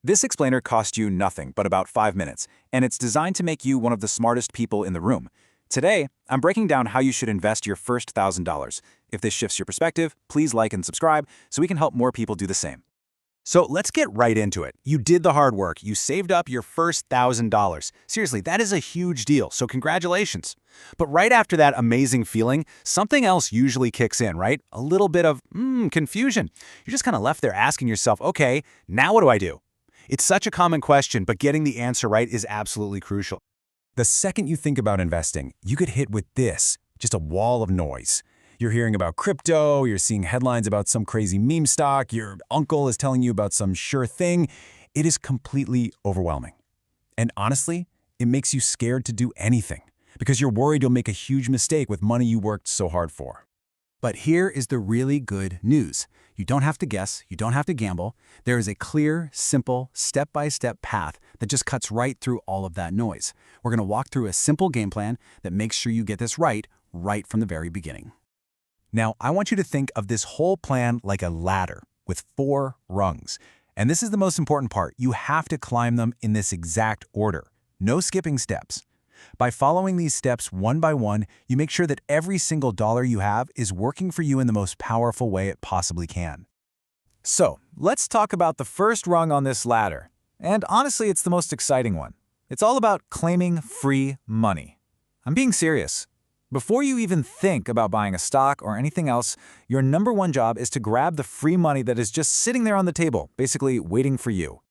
This explainer costs you nothing but about 5 minutes, and it's designed to make you one of the smartest people in the room. Today, I'm breaking down how you should invest your first $1,000. If this shifts your perspective, please like and subscribe so we can help more people do the same. So let's get right into it. You did the hard work. You saved up your first $1,000. Seriously, that is a huge deal, so congratulations. But right after that amazing feeling, something else usually kicks in, right? A little bit of, confusion. You're just kind of left there asking yourself, okay, now what do I do? It's such a common question, but getting the answer right is absolutely crucial. The second you think about investing, you get hit with this, just a wall of noise. You're hearing about crypto, you're seeing headlines about some crazy meme stock, your uncle is telling you about some sure thing. It is completely overwhelming. And honestly, it makes you scared to do anything because you're worried you'll make a huge mistake with money you worked so hard for. But here is the really good news. You don't have to guess, you don't have to gamble. There is a clear, simple, step-by-step path that just cuts right through all of that noise. We're going to walk through a simple game plan that makes sure you get this right from the very beginning. Now, I want you to think of this whole plan like a ladder with 4 rungs. And this is the most important part. You have to climb them in this exact order. No skipping steps. By following these steps one by one, you make sure that every single dollar you have is working for you in the most powerful way it possibly can. So, let's talk about the first rung on this ladder. And honestly, it's the most exciting one. It's all about claiming free money. I'm being serious. Before you even think about buying a stock or anything else, your number one job is to grab the free money that is just sitting there on the table, basically waiting for you.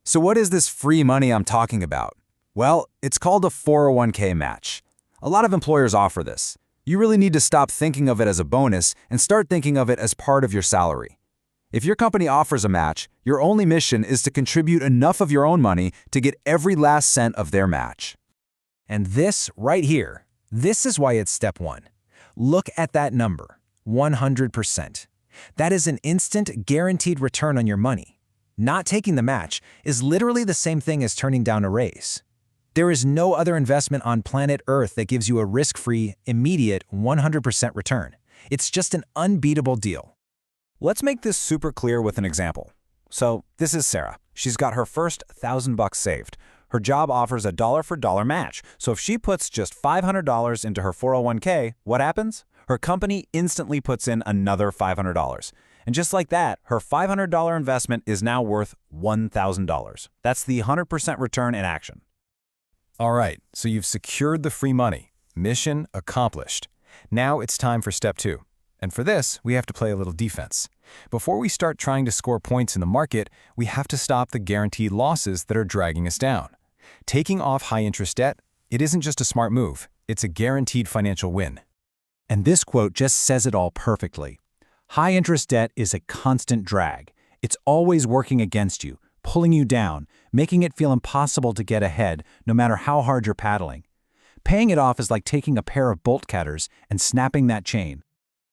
So what is this free money I'm talking about? Well, it's called a 401k match. A lot of employers offer this. You really need to stop thinking of it as a bonus and start thinking of it as part of your salary. If your company offers a match, your only mission is to contribute enough of your own money to get every last cent of their match. And this right here, this is why it's step 1. Look at that number, 100%. That is an instant guaranteed return on your money. Not taking the match is literally the same thing as turning down a raise. There is no other investment on planet Earth that gives you a risk-free, immediate 100% return. It's just an unbeatable deal. Let's make this super clear with an example. So this is Sarah. She's got her first $1,000 saved. Her job offers a dollar-for-dollar match, so if she puts just $500 into her 401k, what happens? Her company instantly puts in another $500. And just like that, her $500 investment is now worth $1,000. That's the 100% return in action. All right, so you've secured the free money. Mission accomplished. Now it's time for step 2. And for this, we have to play a little defense. Before we start trying to score points in the market, we have to stop the guaranteed losses that are dragging us down. Taking off high-interest debt, it isn't just a smart move, it's a guaranteed financial win. And this quote just says it all perfectly. High-interest debt is a constant drag. It's always working against you, pulling you down, making it feel impossible to get ahead no matter how hard you're paddling. Paying it off is like taking a pair of bolt cutters and snapping that chain.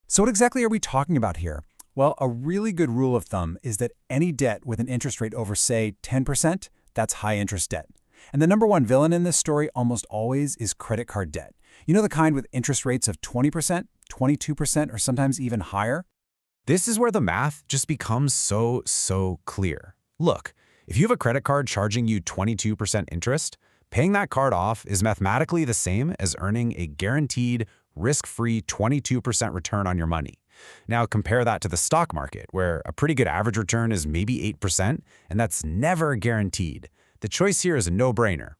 So what exactly are we talking about here? Well, a really good rule of thumb is that any debt with an interest rate over, say, 10%, that's high-interest debt. And the number one villain in this story almost always is credit card debt. You know, the kind with interest rates of 20%, 22%, or sometimes even higher? This is where the math just becomes so clear. Look, if you have a credit card charging you 22% interest, paying that card off is mathematically the same as earning a guaranteed, risk-free 22% return on your money. Now compare that to the stock market, where a pretty good average return is maybe 8%, and that's never guaranteed. The choice here is a no-brainer.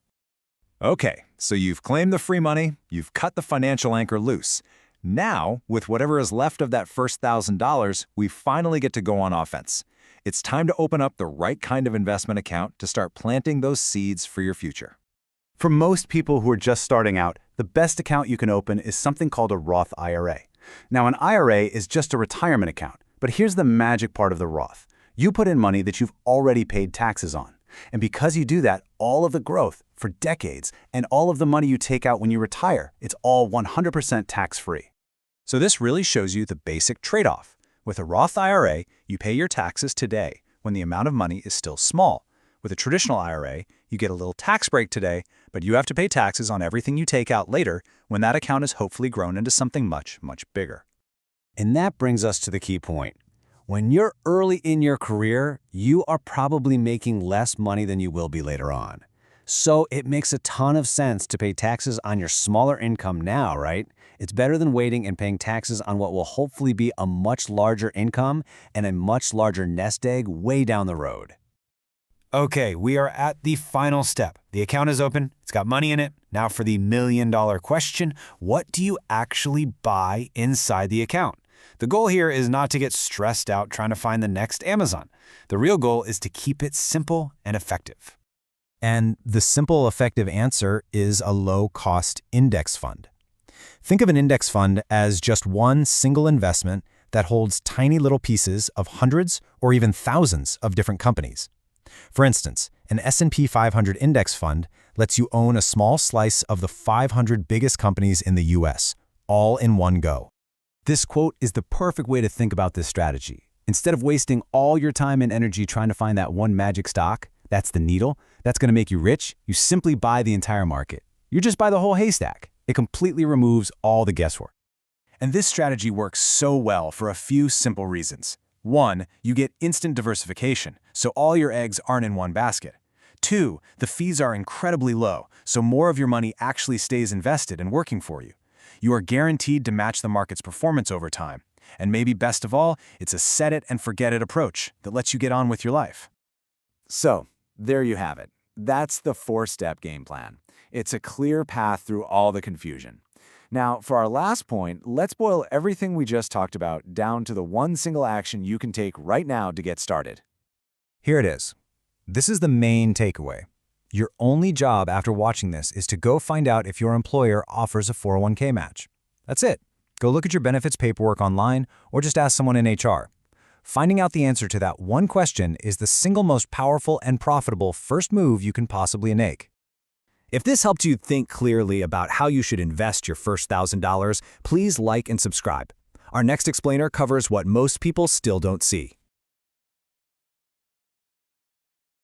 Okay, so you've claimed the free money, you've cut the financial anchor loose. Now, with whatever is left of that first $1,000, we finally get to go on offense. It's time to open up the right kind of investment account to start planting those seeds for your future. For most people who are just starting out, the best account you can open is something called a Roth IRA. Now, an IRA is just a retirement account, but here's the magic part of the Roth. You put in money that you've already paid taxes on. And because you do that, all of the growth for decades and all of the money you take out when you retire, it's all 100% tax-free. So this really shows you the basic trade-off. With a Roth IRA, you pay your taxes today when the amount of money is still small. With a traditional IRA, you get a little tax break today, but you have to pay taxes on everything you take out later when that account is hopefully grown into something much bigger. And that brings us to the key point. When you're early in your career, you are probably making less money than you will be later on. So it makes a ton of sense to pay taxes on your smaller income now, right? It's better than waiting and paying taxes on what will hopefully be a much larger income and a much larger nest egg way down the road. Okay, we are at the final step. The account is open, it's got money in it. Now for the million-dollar question, what do you actually buy inside the account? The goal here is not to get stressed out trying to find the next Amazon. The real goal is to keep it simple and effective. And the simple, effective answer is a low-cost index fund. Think of an index fund as just one single investment that holds tiny little pieces of hundreds or even thousands of different companies. For instance, an S&P 500 index fund lets you own a small slice of the 500 biggest companies in the US, all in one go. This quote is the perfect way to think about this strategy. Instead of wasting all your time and energy trying to find that one magic stock, that's the needle, that's going to make you rich, you simply buy the entire market. You just buy the whole haystack. It completely removes all the guesswork. And this strategy works so well for a few simple reasons. 1, you get instant diversification, so all your eggs aren't in one basket. 2, the fees are incredibly low, so more of your money actually stays invested and working for you. You are guaranteed to match the market's performance over time. And maybe best of all, it's a set-it-and-forget-it approach that lets you get on with your life. So, there you have it. That's the 4-step game plan. It's a clear path through all the confusion. Now, for our last point, let's boil everything we just talked about down to the one single action you can take right now to get started. Here it is. This is the main takeaway. Your only job after watching this is to go find out if your employer offers a 401k match. That's it. Go look at your benefits paperwork online or just ask someone in HR. Finding out the answer to that one question is the single most powerful and profitable first move you can possibly make. If this helped you think clearly about how you should invest your first $1,000, please like and subscribe. Our next explainer covers what most people still don't see.